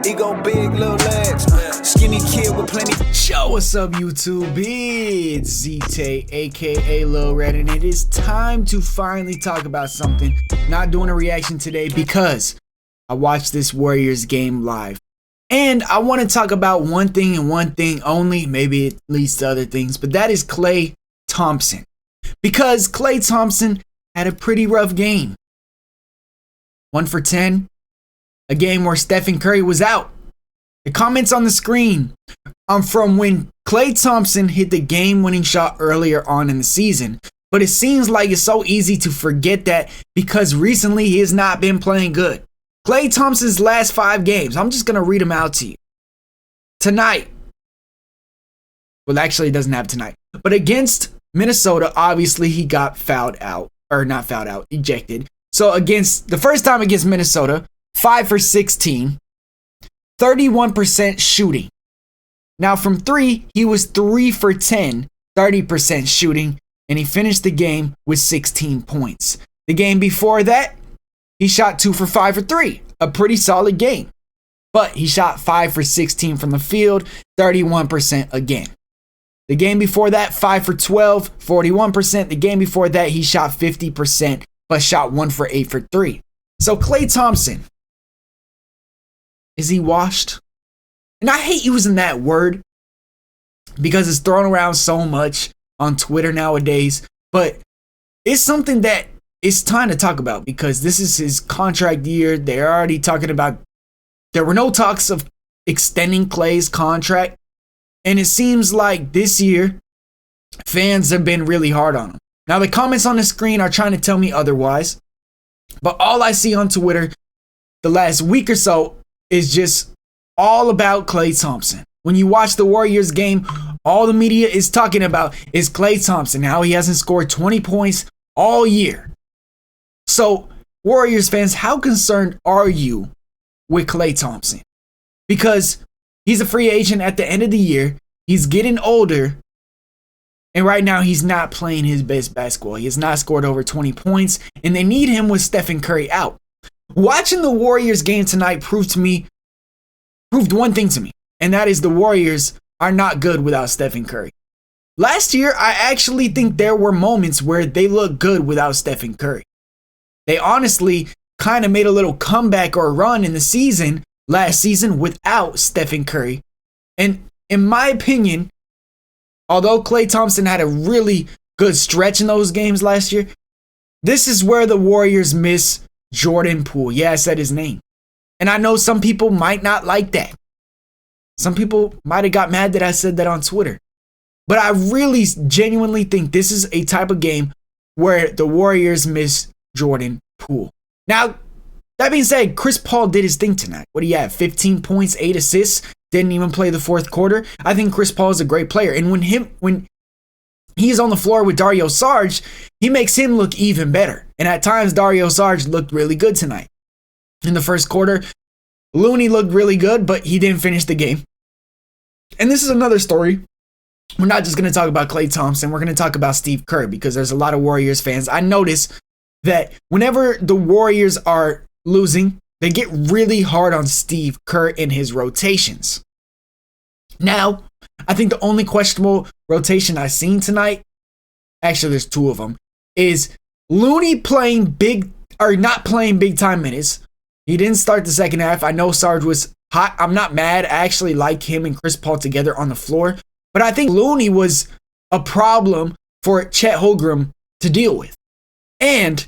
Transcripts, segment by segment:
Ego big, little legs. Skinny kid with plenty. Yo, what's up, YouTube? It's ZTAY, aka Lil Red, and it is time to finally talk about something. Not doing a reaction today because I watched this Warriors game live. And I want to talk about one thing and one thing only, maybe it leads to other things, but that is Klay Thompson. Because Klay Thompson had a pretty rough game. 1 for 10, a game where Stephen Curry was out. The comments on the screen from when Klay Thompson hit the game-winning shot earlier on in the season. But it seems like it's so easy to forget that because recently he has not been playing good. Klay Thompson's last 5 games, I'm just going to read them out to you. Tonight, well, actually, it doesn't have tonight. But against Minnesota, obviously, he got fouled out. Or not fouled out, ejected. So the first time against Minnesota, 5 for 16, 31% shooting. Now from 3, he was 3 for 10, 30% shooting, and he finished the game with 16 points. The game before that, he shot 2 for 5 for 3, a pretty solid game. But he shot 5 for 16 from the field, 31% again. The game before that, 5 for 12, 41%. The game before that, he shot 50%, but shot 1 for 8 for 3. So Klay Thompson, is he washed? And I hate using that word because it's thrown around so much on Twitter nowadays, but it's something that it's time to talk about because this is his contract year. They're already talking about, there were no talks of extending Klay's contract. And it seems like this year, fans have been really hard on him. Now, the comments on the screen are trying to tell me otherwise. But all I see on Twitter the last week or so is just all about Klay Thompson. When you watch the Warriors game, all the media is talking about is Klay Thompson, how he hasn't scored 20 points all year. So, Warriors fans, how concerned are you with Klay Thompson? Because he's a free agent at the end of the year. He's getting older. And right now, he's not playing his best basketball. He has not scored over 20 points. And they need him with Stephen Curry out. Watching the Warriors game tonight proved one thing to me. And that is the Warriors are not good without Stephen Curry. Last year, I actually think there were moments where they looked good without Stephen Curry. They honestly kind of made a little comeback or run in the season last season without Stephen Curry. And in my opinion, although Klay Thompson had a really good stretch in those games last year, this is where the Warriors miss Jordan Poole. Yeah, I said his name. And I know some people might not like that. Some people might have got mad that I said that on Twitter. But I really genuinely think this is a type of game where the Warriors miss Jordan Poole. Now, that being said, Chris Paul did his thing tonight. What do you have? 15 points, 8 assists. Didn't even play the fourth quarter. I think Chris Paul is a great player. And when he's on the floor with Dario Saric, he makes him look even better. And at times, Dario Saric looked really good tonight. In the first quarter, Looney looked really good, but he didn't finish the game. And this is another story. We're not just going to talk about Klay Thompson. We're going to talk about Steve Kerr because there's a lot of Warriors fans. I notice that whenever the Warriors are losing, they get really hard on Steve Kerr in his rotations. Now, I think the only questionable rotation I've seen tonight, actually there's 2 of them, is Looney not playing big time minutes. He didn't start the second half. I know Sarge was hot. I'm not mad. I actually like him and Chris Paul together on the floor. But I think Looney was a problem for Chet Holmgren to deal with. And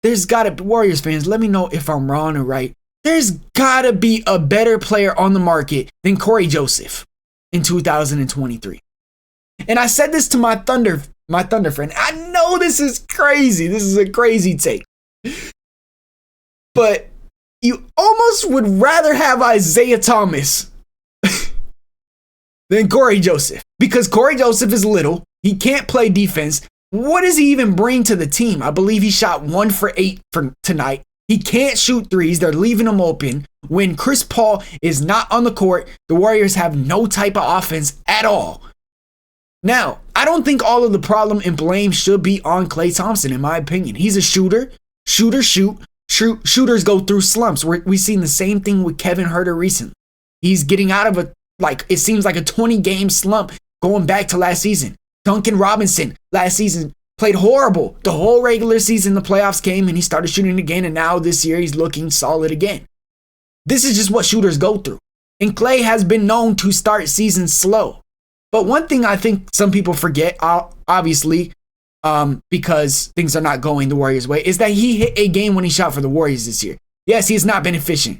there's got to be, Warriors fans, let me know if I'm wrong or right. There's got to be a better player on the market than Corey Joseph in 2023. And I said this to my Thunder friend. I know this is crazy. This is a crazy take. But you almost would rather have Isaiah Thomas than Corey Joseph. Because Corey Joseph is little. He can't play defense. What does he even bring to the team? I believe he shot 1 for 8 for tonight. He can't shoot threes. They're leaving him open. When Chris Paul is not on the court, the Warriors have no type of offense at all. Now, I don't think all of the problem and blame should be on Klay Thompson, in my opinion. He's a shooter, shoot, shooters go through slumps. We've seen the same thing with Kevin Huerter recently. He's getting out of it seems like a 20-game slump going back to last season. Duncan Robinson last season played horrible. The whole regular season, the playoffs came and he started shooting again, and now this year he's looking solid again. This is just what shooters go through. And Klay has been known to start seasons slow. But one thing I think some people forget, obviously, because things are not going the Warriors' way, is that he hit a game-winning shot for the Warriors this year. Yes, he has not been efficient.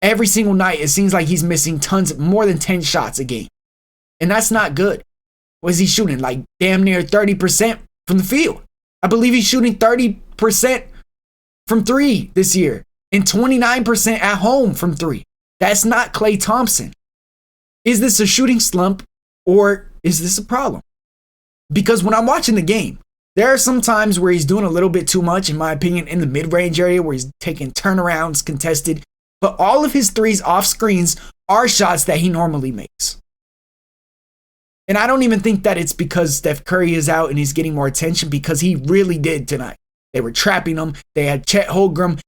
Every single night, it seems like he's missing more than 10 shots a game. And that's not good. What is he shooting? Like damn near 30% from the field. I believe he's shooting 30% from three this year and 29% at home from three. That's not Klay Thompson. Is this a shooting slump or is this a problem? Because when I'm watching the game, there are some times where he's doing a little bit too much, in my opinion, in the mid-range area where he's taking turnarounds, contested. But all of his threes off screens are shots that he normally makes. And I don't even think that it's because Steph Curry is out and he's getting more attention, because he really did tonight. They were trapping him. They had Chet Holmgren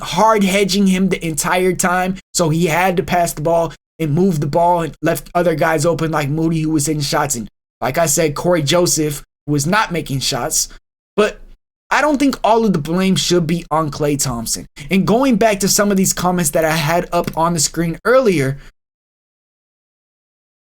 hard hedging him the entire time. So he had to pass the ball and move the ball and left other guys open like Moody, who was hitting shots. And like I said, Corey Joseph was not making shots. But I don't think all of the blame should be on Klay Thompson. And going back to some of these comments that I had up on the screen earlier,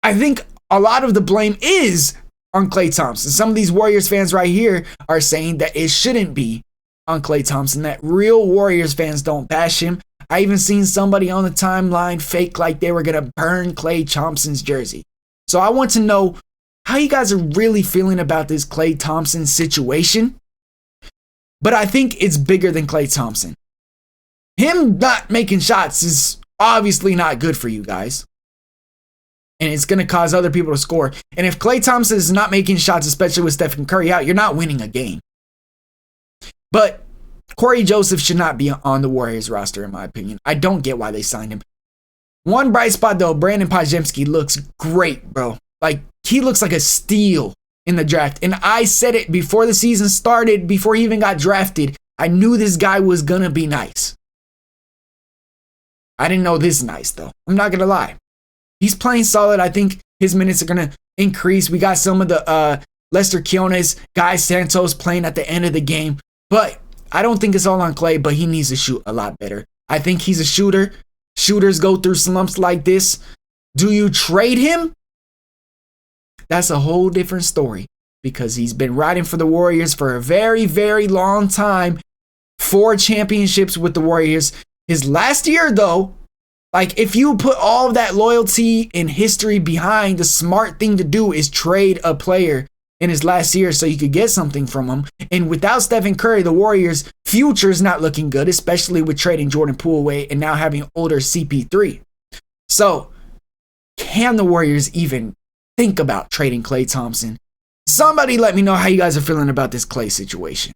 I think a lot of the blame is on Klay Thompson. Some of these Warriors fans right here are saying that it shouldn't be on Klay Thompson, that real Warriors fans don't bash him. I even seen somebody on the timeline fake like they were going to burn Klay Thompson's jersey. So I want to know how you guys are really feeling about this Klay Thompson situation. But I think it's bigger than Klay Thompson. Him not making shots is obviously not good for you guys. And it's going to cause other people to score. And if Klay Thompson is not making shots, especially with Stephen Curry out, you're not winning a game. But Corey Joseph should not be on the Warriors roster, in my opinion. I don't get why they signed him. One bright spot, though, Brandon Podziemski looks great, bro. Like, he looks like a steal in the draft. And I said it before the season started, before he even got drafted. I knew this guy was going to be nice. I didn't know this nice, though. I'm not going to lie. He's playing solid. I think his minutes are going to increase. We got some of the Lester Quiones, Guy Santos playing at the end of the game. But I don't think it's all on Klay, but he needs to shoot a lot better. I think he's a shooter. Shooters go through slumps like this. Do you trade him? That's a whole different story, because he's been riding for the Warriors for a very, very long time. 4 championships with the Warriors. His last year, though, like, if you put all of that loyalty and history behind, the smart thing to do is trade a player in his last year so you could get something from him. And without Stephen Curry, the Warriors' future is not looking good, especially with trading Jordan Poole away and now having older CP3. So, can the Warriors even think about trading Klay Thompson? Somebody let me know how you guys are feeling about this Klay situation.